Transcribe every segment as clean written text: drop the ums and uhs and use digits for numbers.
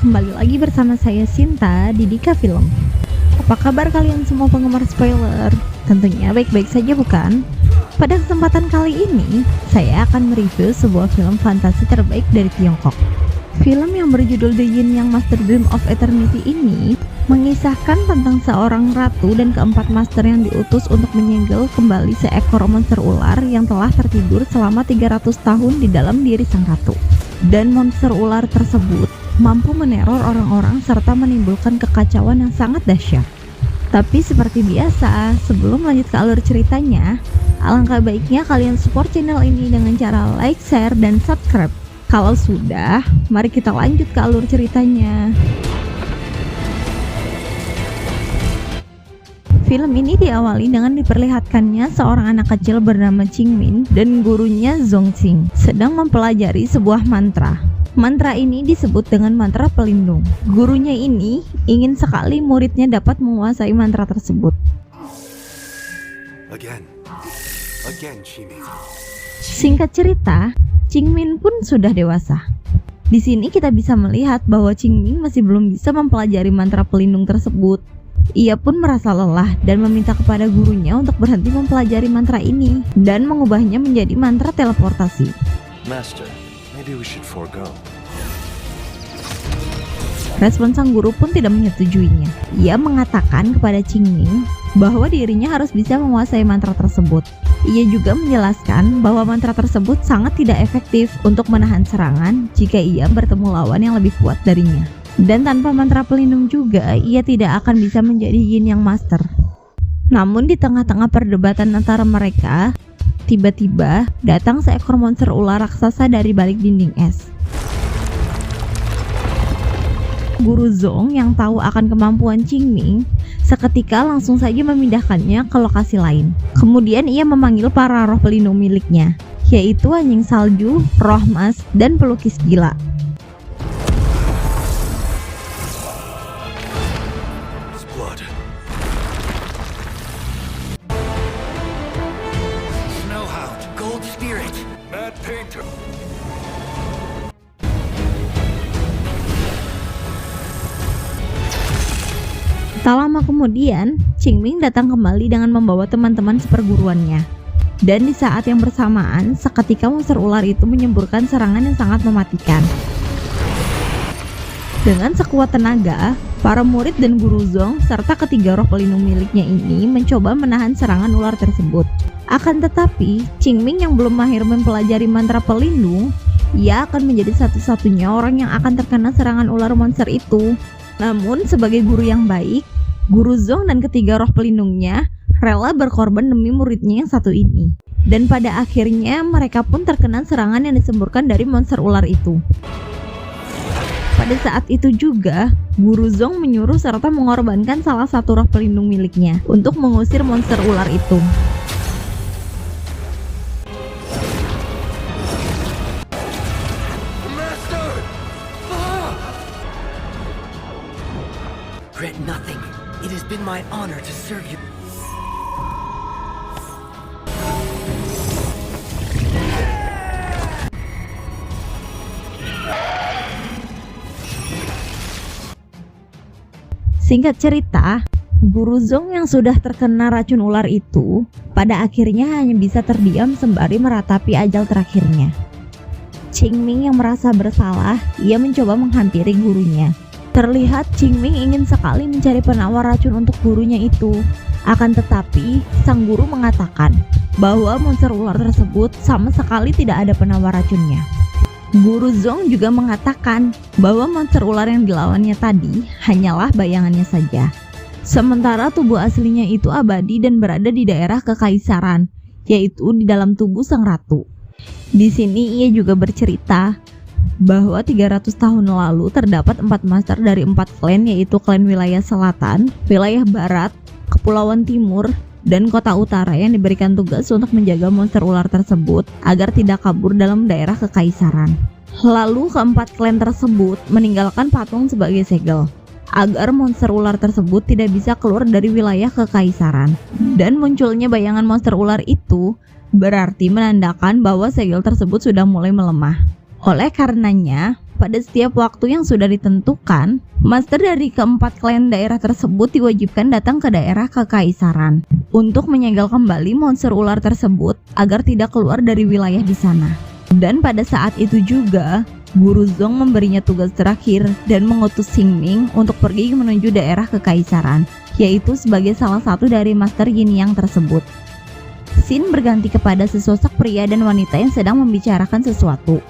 kembali lagi bersama saya Sinta di Dika Film. Apa kabar kalian semua penggemar spoiler? Tentunya baik-baik saja bukan? Pada kesempatan kali ini, saya akan mereview sebuah film fantasi terbaik dari Tiongkok. Film yang berjudul The Yin Yang Master Dream of Eternity ini mengisahkan tentang seorang ratu dan keempat master yang diutus untuk menyegel kembali seekor monster ular yang telah tertidur selama 300 tahun di dalam diri sang ratu. Dan monster ular tersebut mampu meneror orang-orang serta menimbulkan kekacauan yang sangat dahsyat. Tapi seperti biasa, sebelum lanjut ke alur ceritanya, alangkah baiknya kalian support channel ini dengan cara like, share, dan subscribe. Kalau sudah, mari kita lanjut ke alur ceritanya. Film ini diawali dengan diperlihatkannya seorang anak kecil bernama Qingmin dan gurunya Zongxing sedang mempelajari sebuah mantra. Mantra ini disebut dengan mantra pelindung. Gurunya ini ingin sekali muridnya dapat menguasai mantra tersebut. Singkat cerita, Qingmin pun sudah dewasa. Di sini kita bisa melihat bahwa Qingmin masih belum bisa mempelajari mantra pelindung tersebut. Ia pun merasa lelah dan meminta kepada gurunya untuk berhenti mempelajari mantra ini dan mengubahnya menjadi mantra teleportasi. Master, maybe we should forego. Respon sang guru pun tidak menyetujuinya. Ia mengatakan kepada Qingmin bahwa dirinya harus bisa menguasai mantra tersebut. Ia juga menjelaskan bahwa mantra tersebut sangat tidak efektif untuk menahan serangan jika ia bertemu lawan yang lebih kuat darinya. Dan tanpa mantra pelindung juga, ia tidak akan bisa menjadi Yin Yang Master. Namun di tengah-tengah perdebatan antara mereka, tiba-tiba datang seekor monster ular raksasa dari balik dinding es. Guru Zong yang tahu akan kemampuan Qingmin seketika langsung saja memindahkannya ke lokasi lain. Kemudian ia memanggil para roh pelindung miliknya, yaitu anjing salju, roh emas, dan pelukis gila. Tak lama kemudian, Qingmin datang kembali dengan membawa teman-teman seperguruannya. Dan di saat yang bersamaan, seketika monster ular itu menyemburkan serangan yang sangat mematikan. Dengan sekuat tenaga, para murid dan guru Zong serta ketiga roh pelindung miliknya ini mencoba menahan serangan ular tersebut. Akan tetapi, Qingmin yang belum mahir mempelajari mantra pelindung, ia akan menjadi satu-satunya orang yang akan terkena serangan ular monster itu. Namun sebagai guru yang baik, Guru Zong dan ketiga roh pelindungnya rela berkorban demi muridnya yang satu ini. Dan pada akhirnya mereka pun terkena serangan yang disemburkan dari monster ular itu. Pada saat itu juga, Guru Zong menyuruh serta mengorbankan salah satu roh pelindung miliknya untuk mengusir monster ular itu. Regret nothing. It has been my honor to serve you. Singkat cerita, Guru Zong yang sudah terkena racun ular itu pada akhirnya hanya bisa terdiam sembari meratapi ajal terakhirnya. Qingmin yang merasa bersalah, ia mencoba menghampiri gurunya. Terlihat Qingmin ingin sekali mencari penawar racun untuk gurunya itu. Akan tetapi, sang guru mengatakan bahwa monster ular tersebut sama sekali tidak ada penawar racunnya. Guru Zong juga mengatakan bahwa monster ular yang dilawannya tadi hanyalah bayangannya saja. Sementara tubuh aslinya itu abadi dan berada di daerah kekaisaran, yaitu di dalam tubuh sang ratu. Di sini ia juga bercerita bahwa 300 tahun lalu terdapat 4 master dari 4 klan, yaitu klan wilayah selatan, wilayah barat, kepulauan timur, dan kota utara yang diberikan tugas untuk menjaga monster ular tersebut agar tidak kabur dalam daerah kekaisaran. Lalu keempat klan tersebut meninggalkan patung sebagai segel agar monster ular tersebut tidak bisa keluar dari wilayah kekaisaran. Dan munculnya bayangan monster ular itu berarti menandakan bahwa segel tersebut sudah mulai melemah. Oleh karenanya, Pada setiap waktu yang sudah ditentukan, master dari keempat klan daerah tersebut diwajibkan datang ke daerah kekaisaran untuk menyegel kembali monster ular tersebut agar tidak keluar dari wilayah di sana. Dan pada saat itu juga, Guru Zong memberinya tugas terakhir dan mengutus Xingming untuk pergi menuju daerah kekaisaran, yaitu sebagai salah satu dari master yin yang tersebut. Scene berganti kepada sesosok pria dan wanita yang sedang membicarakan sesuatu.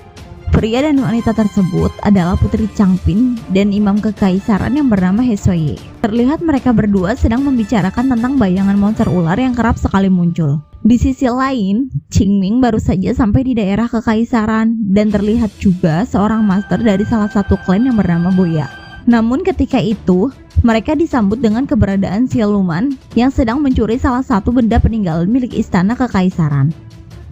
Pria dan wanita tersebut adalah Putri Changpin dan imam kekaisaran yang bernama He Xueye. Terlihat mereka berdua sedang membicarakan tentang bayangan monster ular yang kerap sekali muncul. Di sisi lain, Qingming baru saja sampai di daerah kekaisaran dan terlihat juga seorang master dari salah satu klan yang bernama Boya. Namun ketika itu, mereka disambut dengan keberadaan siluman yang sedang mencuri salah satu benda peninggalan milik istana kekaisaran.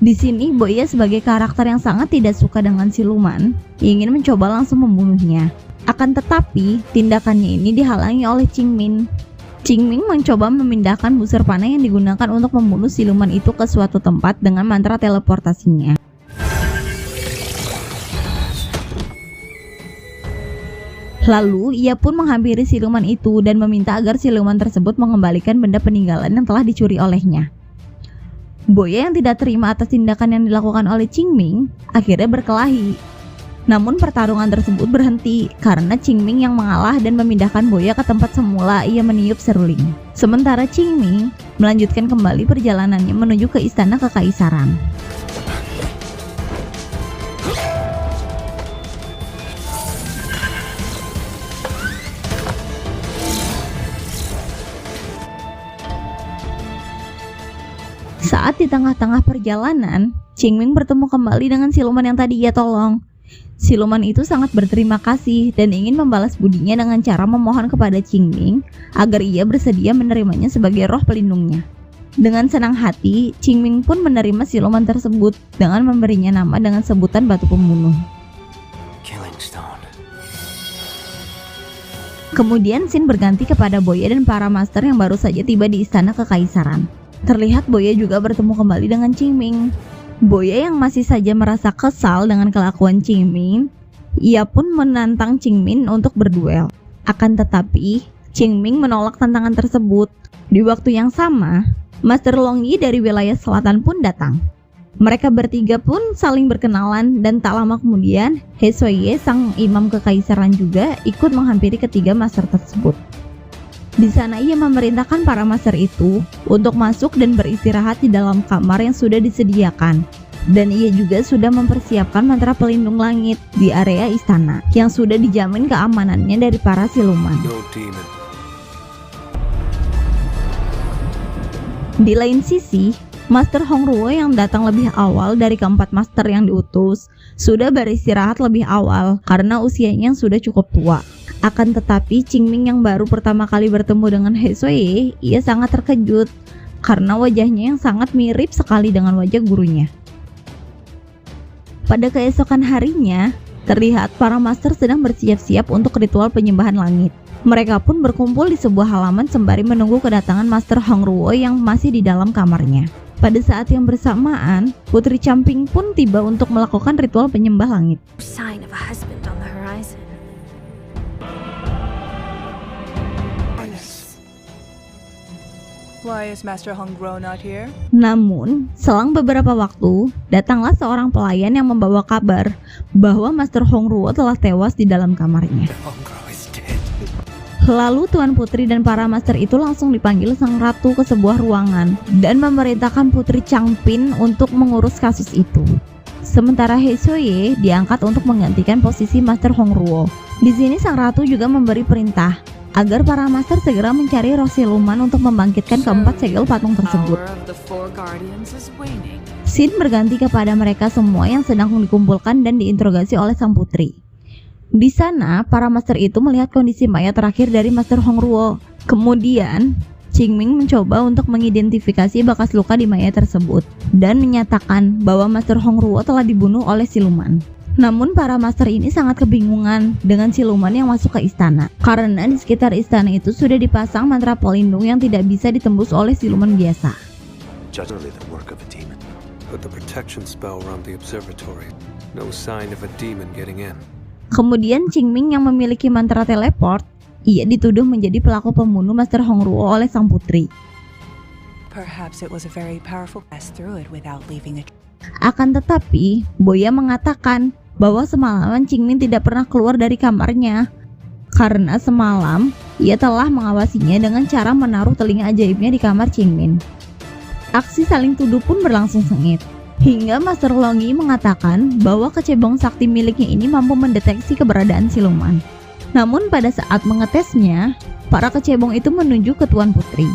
Di sini, Boya sebagai karakter yang sangat tidak suka dengan siluman, ingin mencoba langsung membunuhnya. Akan tetapi, tindakannya ini dihalangi oleh Qingming. Qingming mencoba memindahkan busur panah yang digunakan untuk membunuh siluman itu ke suatu tempat dengan mantra teleportasinya. Lalu, ia pun menghampiri siluman itu dan meminta agar siluman tersebut mengembalikan benda peninggalan yang telah dicuri olehnya. Boya yang tidak terima atas tindakan yang dilakukan oleh Qingming akhirnya berkelahi. Namun pertarungan tersebut berhenti karena Qingming yang mengalah dan memindahkan Boya ke tempat semula ia meniup seruling. Sementara Qingming melanjutkan kembali perjalanannya menuju ke istana kekaisaran. Saat di tengah-tengah perjalanan, Qingming bertemu kembali dengan siluman yang tadi ia tolong. Siluman itu sangat berterima kasih dan ingin membalas budinya dengan cara memohon kepada Qingming agar ia bersedia menerimanya sebagai roh pelindungnya. Dengan senang hati, Qingming pun menerima siluman tersebut dengan memberinya nama dengan sebutan batu pembunuh. Killing Stone. Kemudian scene berganti kepada Boya dan para master yang baru saja tiba di istana kekaisaran. Terlihat Boya juga bertemu kembali dengan Qingming. Boya yang masih saja merasa kesal dengan kelakuan Qingming, ia pun menantang Qingming untuk berduel. Akan tetapi, Qingming menolak tantangan tersebut. Di waktu yang sama, Master Long Yi dari wilayah selatan pun datang. Mereka bertiga pun saling berkenalan dan tak lama kemudian, He Xueye, sang imam kekaisaran juga ikut menghampiri ketiga master tersebut. Di sana ia memerintahkan para master itu untuk masuk dan beristirahat di dalam kamar yang sudah disediakan. Dan ia juga sudah mempersiapkan mantra pelindung langit di area istana yang sudah dijamin keamanannya dari para siluman. No demon. Di lain sisi, Master Hongruo yang datang lebih awal dari keempat master yang diutus sudah beristirahat lebih awal karena usianya yang sudah cukup tua. Akan tetapi, Qingming yang baru pertama kali bertemu dengan He Xueye, ia sangat terkejut karena wajahnya yang sangat mirip sekali dengan wajah gurunya. Pada keesokan harinya, terlihat para master sedang bersiap-siap untuk ritual penyembahan langit. Mereka pun berkumpul di sebuah halaman sembari menunggu kedatangan Master Hongruo yang masih di dalam kamarnya. Pada saat yang bersamaan, Putri Changpin pun tiba untuk melakukan ritual penyembah langit. Sign of a husband on the horizon. Why is Master Hongruo not here? Namun, selang beberapa waktu, datanglah seorang pelayan yang membawa kabar bahwa Master Hongruo telah tewas di dalam kamarnya. Hongruo is dead. Lalu Tuan Putri dan para master itu langsung dipanggil sang ratu ke sebuah ruangan dan memerintahkan Putri Changpin untuk mengurus kasus itu. Sementara He Xueye diangkat untuk menggantikan posisi Master Hongruo. Di sini sang ratu juga memberi perintah agar para master segera mencari roh siluman untuk membangkitkan keempat segel patung tersebut. Power of the four guardians is waning. Scene berganti kepada mereka semua yang sedang dikumpulkan dan diinterogasi oleh sang putri. Di sana, para master itu melihat kondisi mayat terakhir dari Master Hongruo. Kemudian, Qingming mencoba untuk mengidentifikasi bekas luka di mayat tersebut dan menyatakan bahwa Master Hongruo telah dibunuh oleh siluman. Namun para master ini sangat kebingungan dengan siluman yang masuk ke istana karena di sekitar istana itu sudah dipasang mantra pelindung yang tidak bisa ditembus oleh siluman biasa. Generally the work of a demon. But the protection spell around the observatory. No sign of a demon getting in. Kemudian Qingming yang memiliki mantra teleport, ia dituduh menjadi pelaku pembunuh Master Hongruo oleh sang putri. Perhaps it was a very powerful pass through it without leaving a. Akan tetapi, Boya mengatakan bahwa semalaman Qingming tidak pernah keluar dari kamarnya karena semalam ia telah mengawasinya dengan cara menaruh telinga ajaibnya di kamar Qingming. Aksi saling tuduh pun berlangsung sengit, hingga Master Longi mengatakan bahwa kecebong sakti miliknya ini mampu mendeteksi keberadaan siluman. Namun pada saat mengetesnya, para kecebong itu menunjuk ke Tuan Putri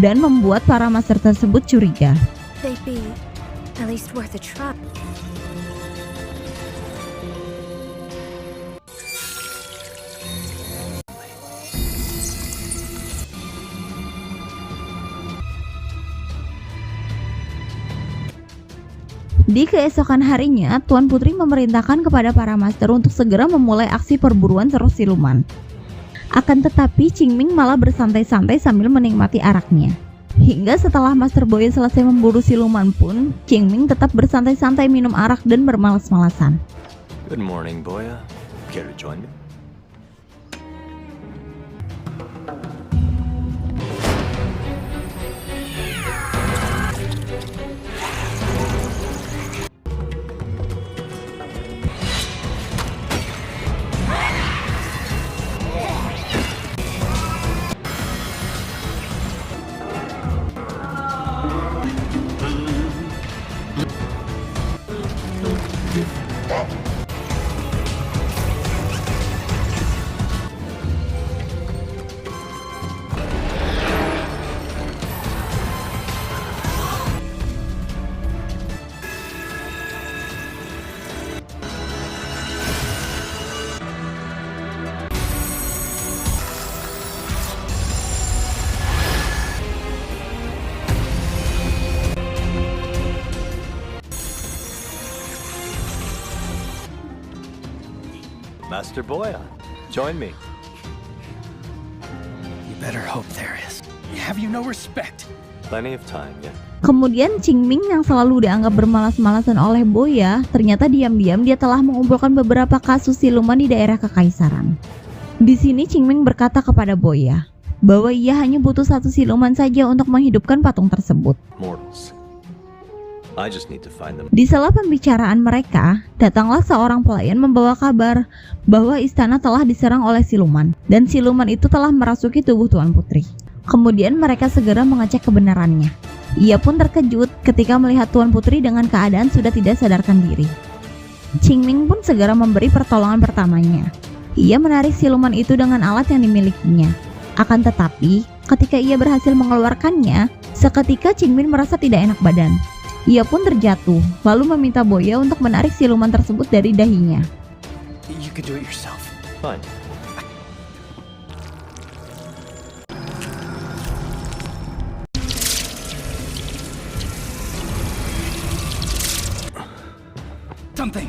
dan membuat para master tersebut curiga. They'd be at least worth a try. Di keesokan harinya, Tuan Putri memerintahkan kepada para master untuk segera memulai aksi perburuan terus siluman. Akan tetapi, Qingming malah bersantai-santai sambil menikmati araknya. Hingga setelah Master Boya selesai memburu siluman pun, Qingming tetap bersantai-santai minum arak dan bermalas-malasan. Good morning, Boya. Care to join me? Master Boya, join me. You better hope there is. Have you no respect? Plenty of time, yeah. Kemudian Qingming yang selalu dianggap bermalas-malasan oleh Boya, ternyata diam-diam dia telah mengumpulkan beberapa kasus siluman di daerah kekaisaran. Di sini Qingming berkata kepada Boya bahwa ia hanya butuh satu siluman saja untuk menghidupkan patung tersebut. Mortals. I just need to find them. Di sela pembicaraan mereka, datanglah seorang pelayan membawa kabar bahwa istana telah diserang oleh siluman, dan siluman itu telah merasuki tubuh Tuan Putri. Kemudian mereka segera mengecek kebenarannya. Ia pun terkejut ketika melihat Tuan Putri dengan keadaan sudah tidak sadarkan diri. Qingming pun segera memberi pertolongan pertamanya. Ia menarik siluman itu dengan alat yang dimilikinya. Akan tetapi, ketika ia berhasil mengeluarkannya, seketika Qingming merasa tidak enak badan. Ia pun terjatuh, lalu meminta Boya untuk menarik siluman tersebut dari dahinya. You could do it yourself. Fine. Something.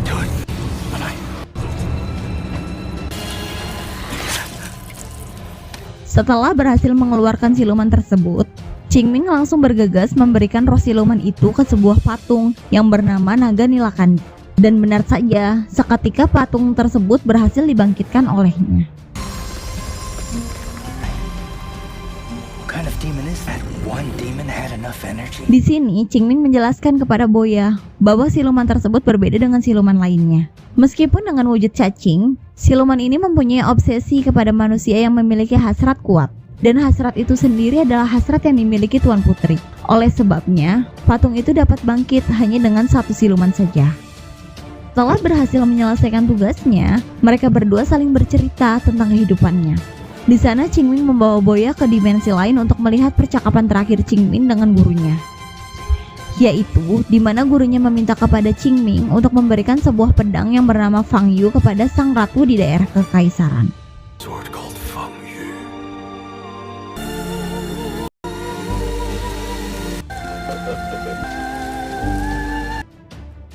Do it. Bye-bye. Setelah berhasil mengeluarkan siluman tersebut, Qingming langsung bergegas memberikan roh siluman itu ke sebuah patung yang bernama Naga Nilakandi. Dan benar saja, seketika patung tersebut berhasil dibangkitkan olehnya. What kind of demon is that? One demon had enough energy. Di sini, Qingming menjelaskan kepada Boya bahwa siluman tersebut berbeda dengan siluman lainnya. Meskipun dengan wujud cacing, siluman ini mempunyai obsesi kepada manusia yang memiliki hasrat kuat. Dan hasrat itu sendiri adalah hasrat yang dimiliki Tuan Putri. Oleh sebabnya, patung itu dapat bangkit hanya dengan satu siluman saja. Setelah berhasil menyelesaikan tugasnya, mereka berdua saling bercerita tentang kehidupannya. Di sana Qingming membawa Boya ke dimensi lain untuk melihat percakapan terakhir Qingming dengan gurunya. Yaitu, di mana gurunya meminta kepada Qingming untuk memberikan sebuah pedang yang bernama Fang Yu kepada sang ratu di daerah kekaisaran. Sword called Feng Yu.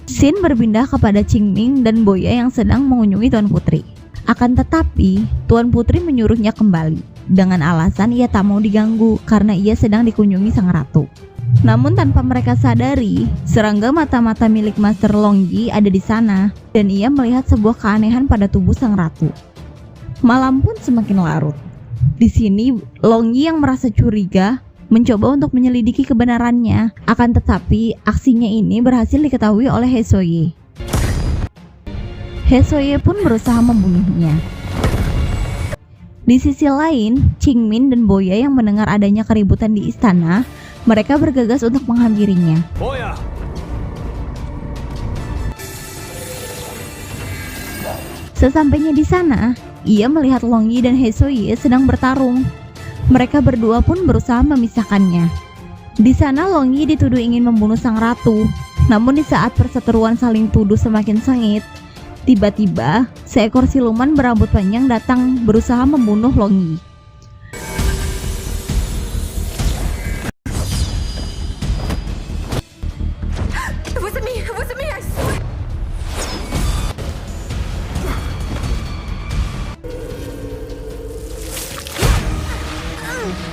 Scene berpindah kepada Qingming dan Boya yang sedang mengunjungi Tuan Putri. Akan tetapi, Tuan Putri menyuruhnya kembali dengan alasan ia tak mau diganggu karena ia sedang dikunjungi sang ratu. Namun tanpa mereka sadari, serangga mata-mata milik Master Longyi ada di sana dan ia melihat sebuah keanehan pada tubuh sang ratu. Malam pun semakin larut. Di sini, Longyi yang merasa curiga mencoba untuk menyelidiki kebenarannya, akan tetapi aksinya ini berhasil diketahui oleh Hesoye. Hesoye pun berusaha membunuhnya. Di sisi lain, Qingmin dan Boya yang mendengar adanya keributan di istana, mereka bergegas untuk menghampirinya. Boya! Sesampainya di sana, ia melihat Longyi dan Hesoye sedang bertarung. Mereka berdua pun berusaha memisahkannya. Di sana Longyi dituduh ingin membunuh sang ratu. Namun di saat perseteruan saling tuduh semakin sengit, tiba-tiba seekor siluman berambut panjang datang berusaha membunuh Longyi. It wasn't me, I swear.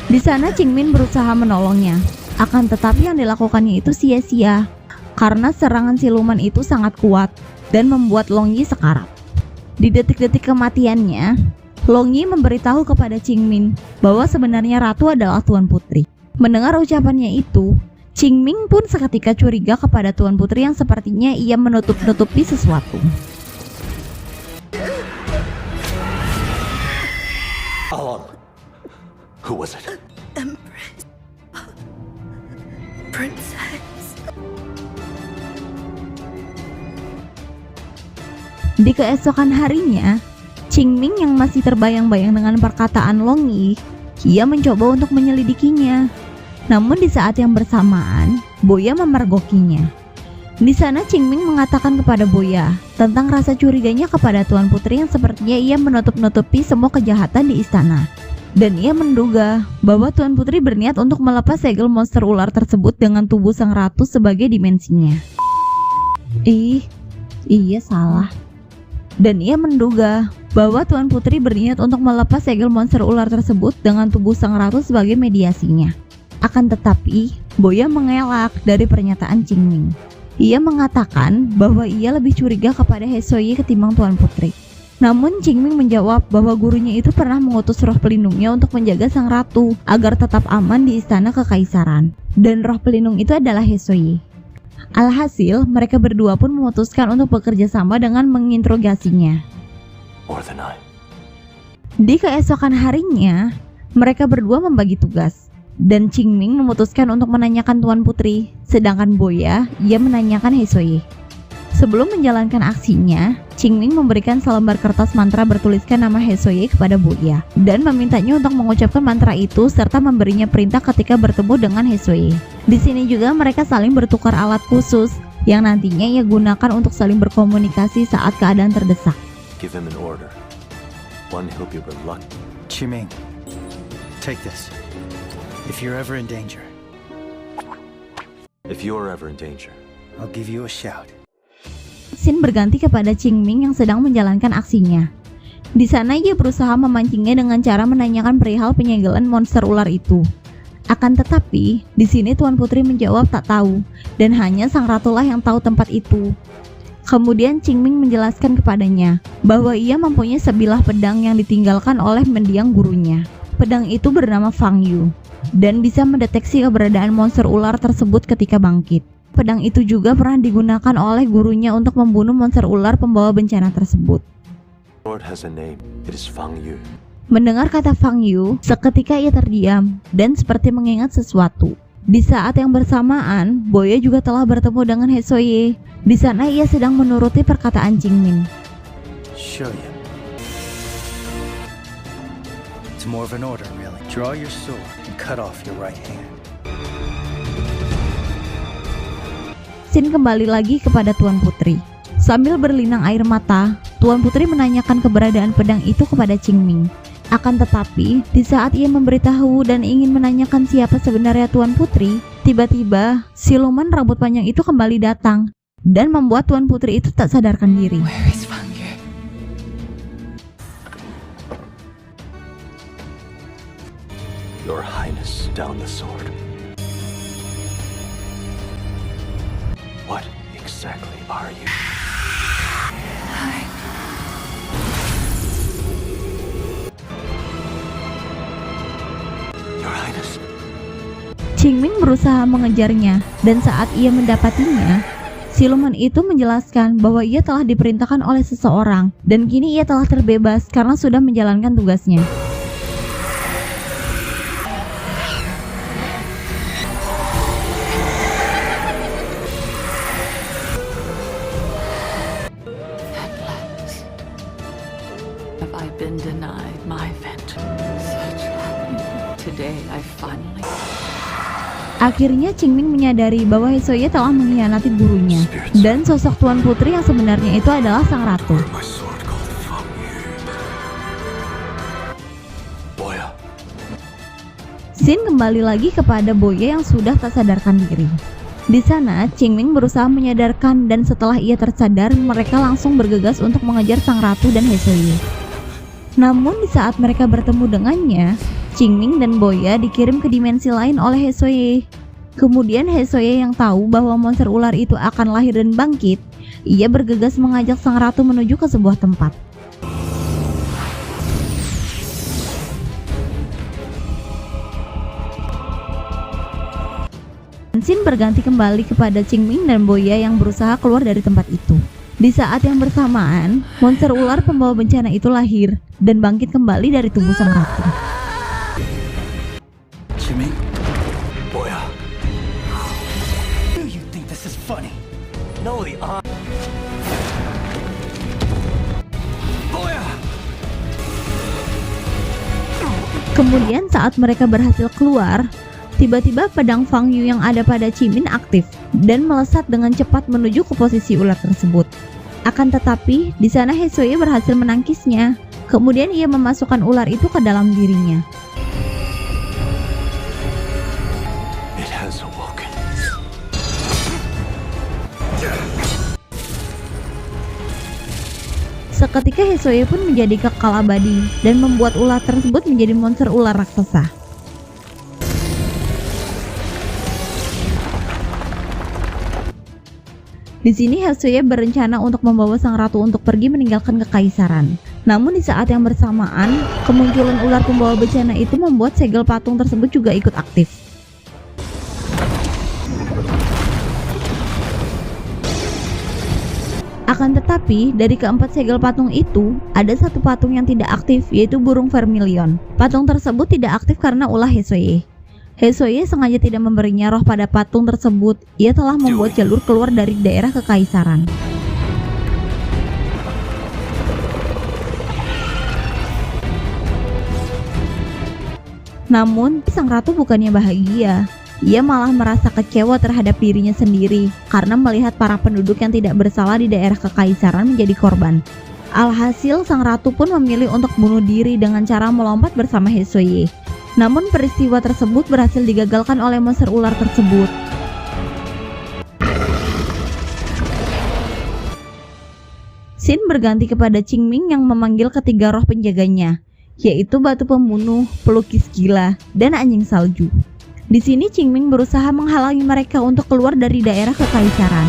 Di sana Qingmin berusaha menolongnya. Akan tetapi yang dilakukannya itu sia-sia karena serangan siluman itu sangat kuat dan membuat Longyi sekarat. Di detik-detik kematiannya, Longyi memberitahu kepada Qingmin bahwa sebenarnya ratu adalah Tuan Putri. Mendengar ucapannya itu, Qingmin pun seketika curiga kepada Tuan Putri yang sepertinya ia menutup-nutupi sesuatu. Along. Who was it? Empress. Princess. Di keesokan harinya, Qingmin yang masih terbayang-bayang dengan perkataan Longyi, ia mencoba untuk menyelidikinya. Namun di saat yang bersamaan, Boya memergokinya. Di sana Qingmin mengatakan kepada Boya tentang rasa curiganya kepada Tuan Putri yang sepertinya ia menutup-nutupi semua kejahatan di istana. Dan ia menduga bahwa Tuan Putri berniat untuk melepas segel monster ular tersebut dengan tubuh sang ratu sebagai dimensinya. Iya salah. Dan ia menduga bahwa Tuan Putri berniat untuk melepas segel monster ular tersebut dengan tubuh sang ratu sebagai mediasinya. Akan tetapi, Boya mengelak dari pernyataan Qingmin. Ia mengatakan bahwa ia lebih curiga kepada Hesoye ketimbang Tuan Putri. Namun Qingmin menjawab bahwa gurunya itu pernah mengutus roh pelindungnya untuk menjaga sang ratu agar tetap aman di istana kekaisaran. Dan roh pelindung itu adalah Hesoye. Alhasil, mereka berdua pun memutuskan untuk bekerja sama dengan menginterogasinya. More than I. Di keesokan harinya, mereka berdua membagi tugas. Dan Qingmin memutuskan untuk menanyakan Tuan Putri, sedangkan Boya, ia menanyakan Hesoye. Sebelum menjalankan aksinya, Qingmin memberikan selembar kertas mantra bertuliskan nama Hesoye kepada Boya dan memintanya untuk mengucapkan mantra itu serta memberinya perintah ketika bertemu dengan Hesoye. Di sini juga mereka saling bertukar alat khusus yang nantinya ia gunakan untuk saling berkomunikasi saat keadaan terdesak. Give him an order. One he'll be reluctant. Qiming, take this. If you're ever in danger, If you're ever in danger, I'll give you a shout. Xin berganti kepada Qingmin yang sedang menjalankan aksinya. Di sana ia berusaha memancingnya dengan cara menanyakan perihal penyegelan monster ular itu. Akan tetapi, di sini Tuan Putri menjawab tak tahu dan hanya sang ratulah yang tahu tempat itu. Kemudian Qingmin menjelaskan kepadanya bahwa ia mempunyai sebilah pedang yang ditinggalkan oleh mendiang gurunya. Pedang itu bernama Fang Yu dan bisa mendeteksi keberadaan monster ular tersebut ketika bangkit. Pedang itu juga pernah digunakan oleh gurunya untuk membunuh monster ular pembawa bencana tersebut. Lord has a name. It is Fang Yu. Mendengar kata Fang Yu, seketika ia terdiam dan seperti mengingat sesuatu. Di saat yang bersamaan, Boya juga telah bertemu dengan Hesoye. Di sana ia sedang menuruti perkataan Qingmin. Show you. It's more of an order, really. Draw your sword and cut off your right hand. Xin kembali lagi kepada Tuan Putri. Sambil berlinang air mata, Tuan Putri menanyakan keberadaan pedang itu kepada Qingmin. Akan tetapi, di saat ia memberitahu dan ingin menanyakan siapa sebenarnya Tuan Putri, tiba-tiba siluman rambut panjang itu kembali datang dan membuat Tuan Putri itu tak sadarkan diri. Where is Fang Yu? Your Highness, down the sword. are you? Your Highness. Qingming berusaha mengejarnya, dan saat ia mendapatinya, siluman itu menjelaskan bahwa ia telah diperintahkan oleh seseorang, dan kini ia telah terbebas karena sudah menjalankan tugasnya. At last, have I been denied my vengeance? Today I finally... Akhirnya Qingming menyadari bahwa Hesoye telah mengkhianati gurunya, dan sosok Tuan Putri yang sebenarnya itu adalah sang ratu. My sword called Feng Yu. Boya. Scene kembali lagi kepada Boye yang sudah tak sadarkan diri. Di sana, Qingming berusaha menyadarkan, dan setelah ia tersadar, mereka langsung bergegas untuk mengejar sang ratu dan Hesoye. Namun di saat mereka bertemu dengannya, Qingming dan Boya dikirim ke dimensi lain oleh Hesoye. Kemudian Hesoye yang tahu bahwa monster ular itu akan lahir dan bangkit, ia bergegas mengajak sang ratu menuju ke sebuah tempat. Scene berganti kembali kepada Qingming dan Boya yang berusaha keluar dari tempat itu. Di saat yang bersamaan, monster ular pembawa bencana itu lahir dan bangkit kembali dari tubuh sang ratu. Jimmy, Boya. do you think this is funny? No, the Boya! Kemudian saat mereka berhasil keluar, tiba-tiba pedang Feng Yu yang ada pada Qingming aktif dan melesat dengan cepat menuju ke posisi ular tersebut. Akan tetapi, di sana Hesoye berhasil menangkisnya. Kemudian ia memasukkan ular itu ke dalam dirinya. It has awoken. Seketika Hesoye pun menjadi kekal abadi dan membuat ular tersebut menjadi monster ular raksasa. Di sini Hesoye berencana untuk membawa sang ratu untuk pergi meninggalkan kekaisaran. Namun di saat yang bersamaan, kemunculan ular pembawa bencana itu membuat segel patung tersebut juga ikut aktif. Akan tetapi, dari keempat segel patung itu, ada satu patung yang tidak aktif, yaitu burung vermilion. Patung tersebut tidak aktif karena ulah Hesoye. Hesoye sengaja tidak memberinya roh pada patung tersebut. Ia telah membuat jalur keluar dari daerah kekaisaran. Namun, sang ratu bukannya bahagia. Ia malah merasa kecewa terhadap dirinya sendiri karena melihat para penduduk yang tidak bersalah di daerah kekaisaran menjadi korban. Alhasil, sang ratu pun memilih untuk bunuh diri dengan cara melompat bersama Hesoye. Namun peristiwa tersebut berhasil digagalkan oleh monster ular tersebut. Scene berganti kepada Qingming yang memanggil ketiga roh penjaganya, yaitu batu pembunuh, pelukis gila, dan anjing salju. Di sini Qingming berusaha menghalangi mereka untuk keluar dari daerah kekaisaran.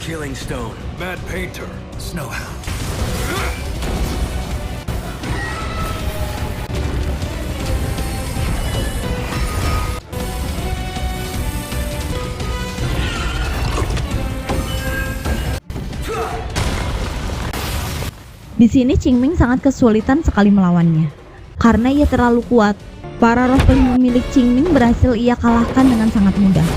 Killing Stone, Mad Painter. Snowhound. Di sini Qingming sangat kesulitan sekali melawannya. Karena ia terlalu kuat, para roh pelindung milik Qingming berhasil ia kalahkan dengan sangat mudah.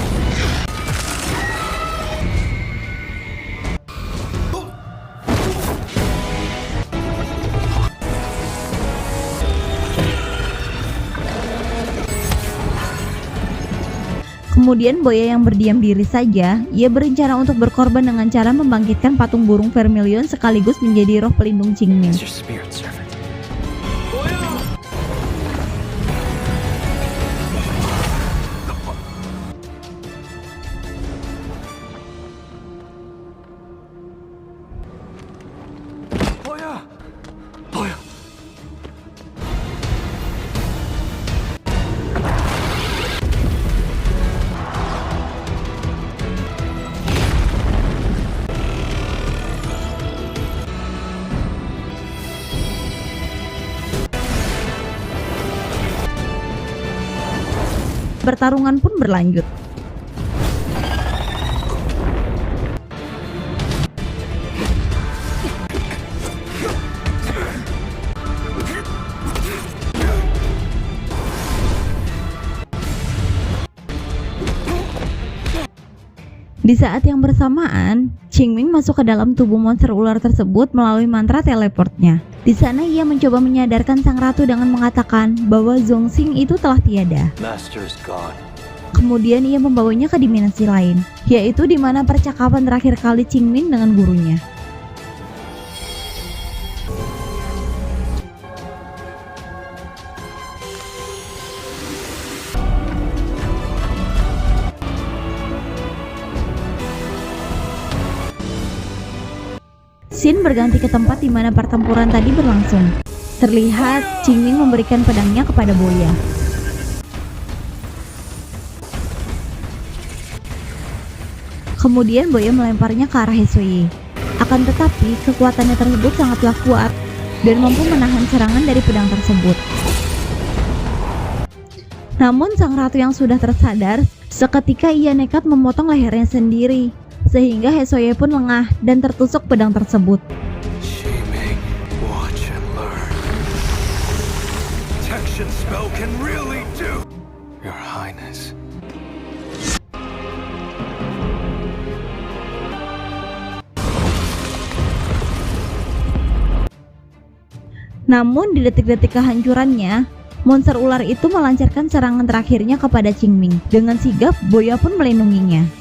Kemudian Boya yang berdiam diri saja, ia berencana untuk berkorban dengan cara membangkitkan patung burung vermilion sekaligus menjadi roh pelindung Qingming. It's your spirit servant. Boya. Boya. Pertarungan pun berlanjut. Di saat yang bersamaan, Qingming masuk ke dalam tubuh monster ular tersebut melalui mantra teleportnya. Di sana ia mencoba menyadarkan sang ratu dengan mengatakan bahwa Zhongxing itu telah tiada. Master's gone. Kemudian ia membawanya ke dimensi lain, yaitu di mana percakapan terakhir kali Qingming dengan gurunya. Scene berganti ke tempat di mana pertempuran tadi berlangsung. Terlihat Qingming memberikan pedangnya kepada Boya. Kemudian Boya melemparnya ke arah Hesoye. Akan tetapi kekuatannya tersebut sangatlah kuat dan mampu menahan serangan dari pedang tersebut. Namun sang ratu yang sudah tersadar, seketika ia nekat memotong lehernya sendiri, sehingga Hesoye pun lengah dan tertusuk pedang tersebut. Qingming, watch and learn. Protection spell can really do. Your Highness. Namun di detik-detik kehancurannya, monster ular itu melancarkan serangan terakhirnya kepada Qingming. Dengan sigap, Boya pun melindunginya.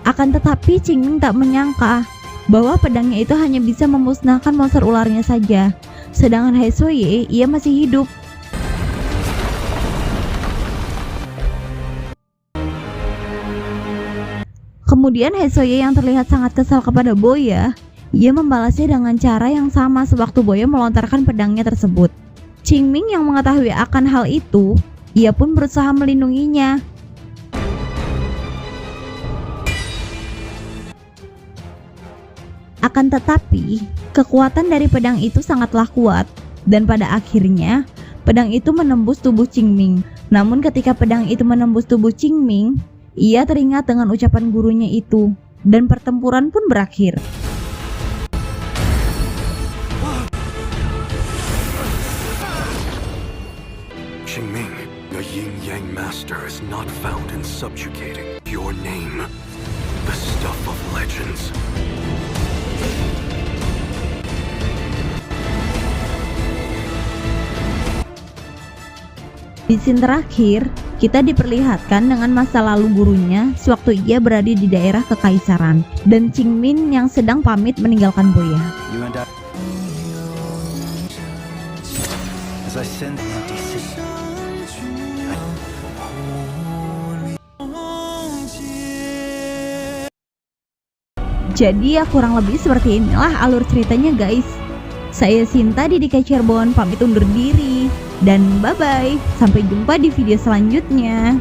Akan tetapi Qingming tak menyangka bahwa pedangnya itu hanya bisa memusnahkan monster ularnya saja, sedangkan Hesoye ia masih hidup. Kemudian Hesoye yang terlihat sangat kesal kepada Boya, ia membalasnya dengan cara yang sama sewaktu Boya melontarkan pedangnya tersebut. Qingming yang mengetahui akan hal itu, ia pun berusaha melindunginya. Akan tetapi, kekuatan dari pedang itu sangatlah kuat, dan pada akhirnya, pedang itu menembus tubuh Qingming. Namun ketika pedang itu menembus tubuh Qingming, ia teringat dengan ucapan gurunya itu, dan pertempuran pun berakhir. Qingming, the yin-yang master is not found in subjugating your name. The stuff of legends. Di scene terakhir, kita diperlihatkan dengan masa lalu gurunya sewaktu ia berada di daerah kekaisaran, dan Qingming yang sedang pamit meninggalkan Boya. You and I. As I send the empty city. Jadi ya kurang lebih seperti inilah alur ceritanya guys. Saya Sinta di DK Cirebon pamit undur diri. Dan bye-bye, sampai jumpa di video selanjutnya.